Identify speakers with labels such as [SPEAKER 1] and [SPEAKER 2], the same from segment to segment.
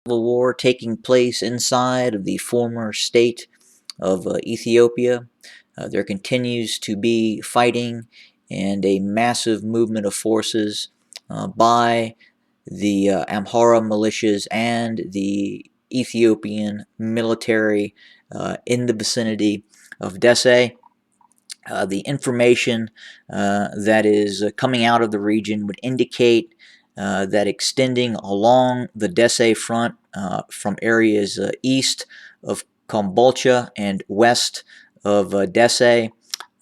[SPEAKER 1] civil war taking place inside of the former state of Ethiopia. There continues to be fighting and a massive movement of forces by the Amhara militias and the Ethiopian military in the vicinity of Desse. The information that is coming out of the region would indicate that extending along the Desse front from areas east of Kombolcha and west of Desse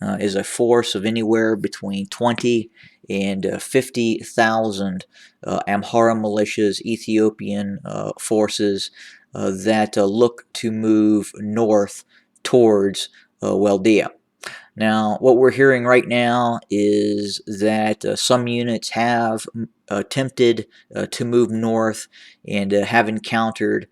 [SPEAKER 1] is a force of anywhere between 20 and 50,000 Amhara militias, Ethiopian forces that look to move north towards Waldea. Now, what we're hearing right now is that some units have attempted to move north and have encountered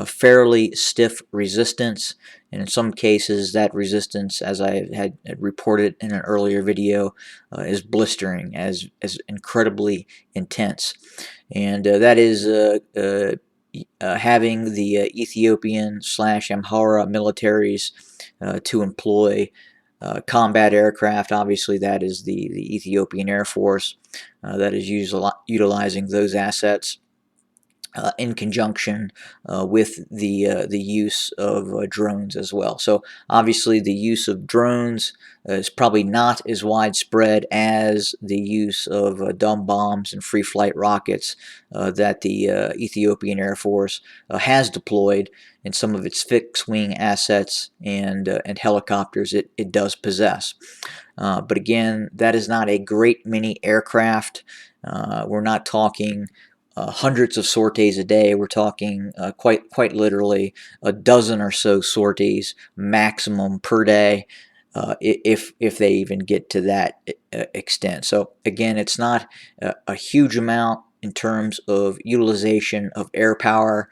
[SPEAKER 1] fairly stiff resistance, and in some cases that resistance, as I had reported in an earlier video, is blistering, as incredibly intense. And that is having the Ethiopian / Amhara militaries to employ combat aircraft. Obviously, that is the Ethiopian Air Force that is utilizing those assets in conjunction with the use of drones as well. So obviously the use of drones is probably not as widespread as the use of dumb bombs and free flight rockets that the Ethiopian Air Force has deployed in some of its fixed wing assets and helicopters it does possess. But again, that is not a great many aircraft. We're not talking hundreds of sorties a day. We're talking quite literally a dozen or so sorties maximum per day, if they even get to that extent. So again, it's not a huge amount in terms of utilization of air power.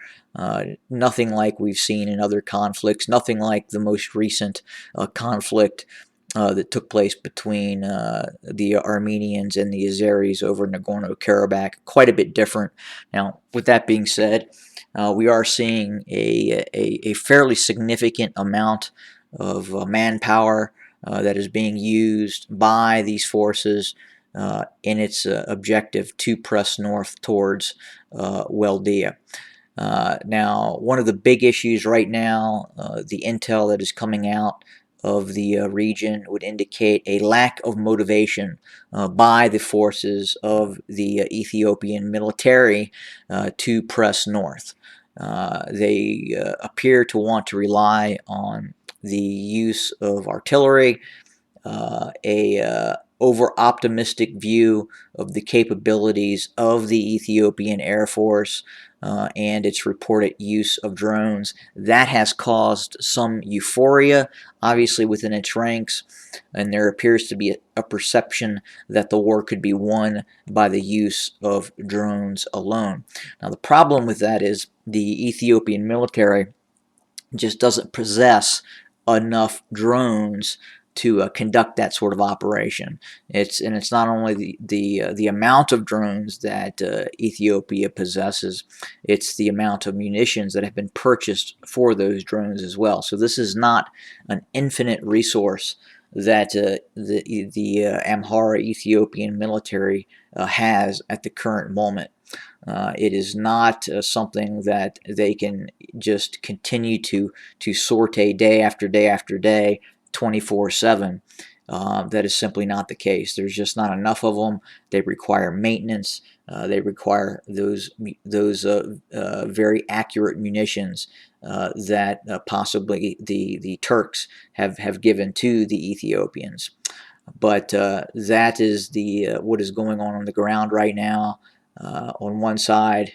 [SPEAKER 1] Nothing like we've seen in other conflicts. Nothing like the most recent conflict that took place between the Armenians and the Azeris over Nagorno-Karabakh. Quite a bit different. Now, with that being said, we are seeing a fairly significant amount of manpower that is being used by these forces in its objective to press north towards Waldea. Now, one of the big issues right now, the intel that is coming out of the region would indicate a lack of motivation by the forces of the Ethiopian military to press north. They appear to want to rely on the use of artillery, a over-optimistic view of the capabilities of the Ethiopian Air Force and its reported use of drones. That has caused some euphoria, obviously, within its ranks, and there appears to be a perception that the war could be won by the use of drones alone. Now, the problem with that is the Ethiopian military just doesn't possess enough drones to conduct that sort of operation. It's not only the amount of drones that Ethiopia possesses, it's the amount of munitions that have been purchased for those drones as well. So this is not an infinite resource that the Amhara Ethiopian military has at the current moment. It is not something that they can just continue to sortie day after day after day, 24/7. That is simply not the case. There's just not enough of them. They require maintenance. They require those very accurate munitions that possibly the Turks have given to the Ethiopians. But that is what is going on the ground right now. On one side,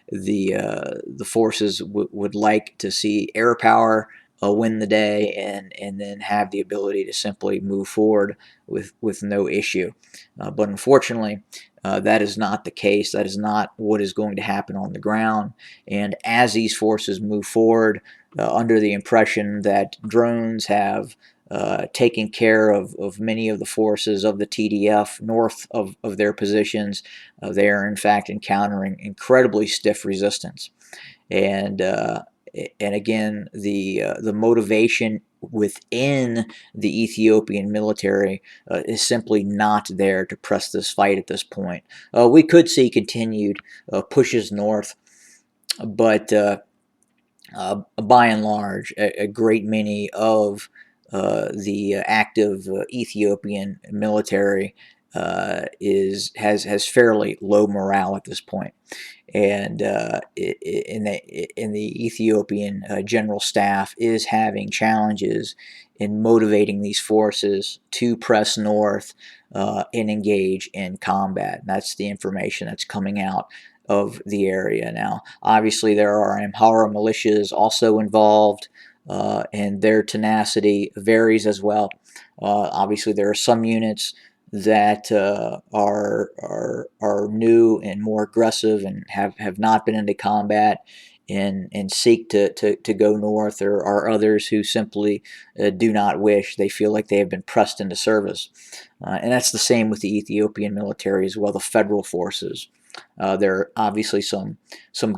[SPEAKER 1] the forces would like to see air power win the day and then have the ability to simply move forward with no issue. But unfortunately, that is not the case. That is not what is going to happen on the ground. And as these forces move forward, under the impression that drones have taking care of many of the forces of the TDF north of their positions, they are in fact encountering incredibly stiff resistance. And again, the motivation within the Ethiopian military is simply not there to press this fight at this point. We could see continued pushes north, but by and large, a great many of the active Ethiopian military has fairly low morale at this point. And in the Ethiopian general staff is having challenges in motivating these forces to press north and engage in combat. And that's the information that's coming out of the area now. Obviously, there are Amhara militias also involved, and their tenacity varies as well. Obviously, there are some units that are new and more aggressive and have not been into combat and seek to go north. There are others who simply do not wish. They feel like they have been pressed into service. And that's the same with the Ethiopian military as well, the federal forces. There are obviously some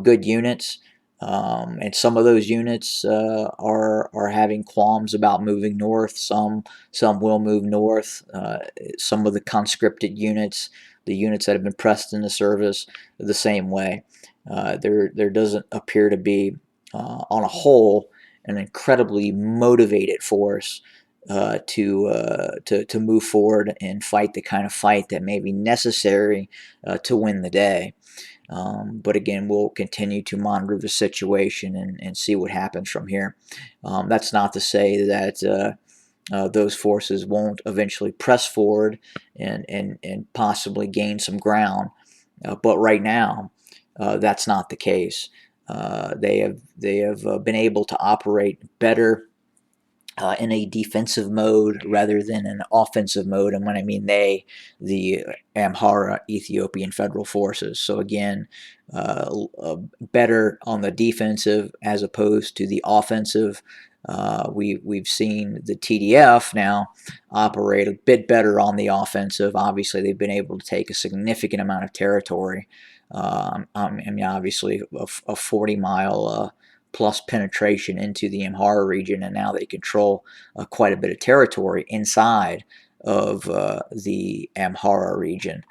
[SPEAKER 1] good units, and some of those units are having qualms about moving north. Some will move north. Some of the conscripted units, the units that have been pressed into service, the same way. There doesn't appear to be, on a whole, an incredibly motivated force to move forward and fight the kind of fight that may be necessary to win the day. But again, we'll continue to monitor the situation and see what happens from here. That's not to say that those forces won't eventually press forward and possibly gain some ground. But right now, that's not the case. They have been able to operate better in a defensive mode rather than an offensive mode. And when I mean they, the Amhara Ethiopian Federal Forces. So again, better on the defensive as opposed to the offensive. We've seen the TDF now operate a bit better on the offensive. Obviously, they've been able to take a significant amount of territory. I mean, obviously, a 40-mile plus penetration into the Amhara region, and now they control quite a bit of territory inside of the Amhara region.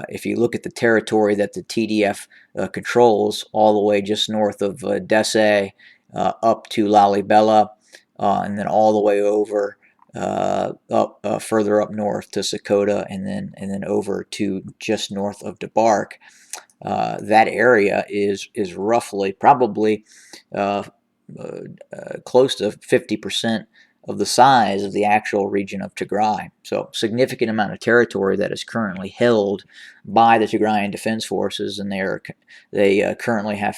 [SPEAKER 1] If you look at the territory that the TDF controls, all the way just north of Dese up to Lalibela, and then all the way over up further up north to Sakota, and then over to just north of Debark. That area is roughly probably close to 50% of the size of the actual region of Tigray. So significant amount of territory that is currently held by the Tigrayan Defense Forces, and they currently have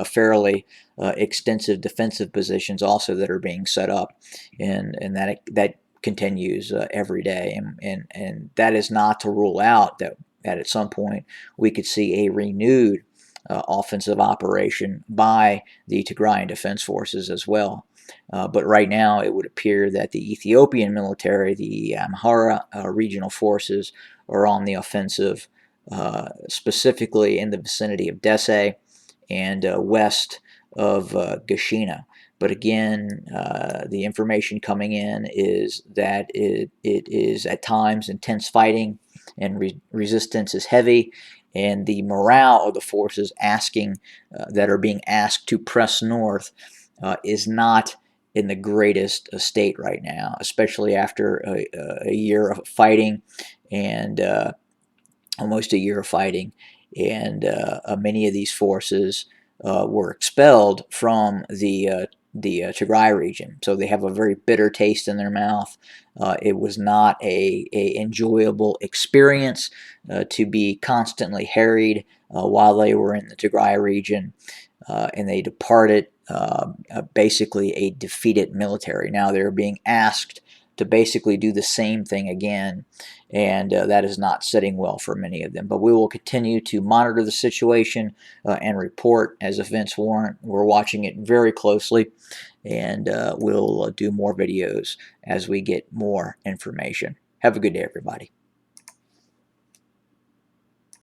[SPEAKER 1] fairly extensive defensive positions also that are being set up, and that continues every day, and that is not to rule out that at some point we could see a renewed offensive operation by the Tigrayan Defense Forces as well. But right now it would appear that the Ethiopian military, the Amhara regional forces, are on the offensive, specifically in the vicinity of Dese and west of Gashina. But again, the information coming in is that it is at times intense fighting, and resistance is heavy, and the morale of the forces that are being asked to press north is not in the greatest state right now, especially after a year of fighting, and almost a year of fighting, and many of these forces were expelled from the Tigray region, so they have a very bitter taste in their mouth. It was not a enjoyable experience to be constantly harried while they were in the Tigray region, and they departed basically a defeated military. Now they're being asked to basically do the same thing again, and that is not setting well for many of them. But we will continue to monitor the situation and report as events warrant. We're watching it very closely, and we'll do more videos as we get more information. Have a good day, everybody.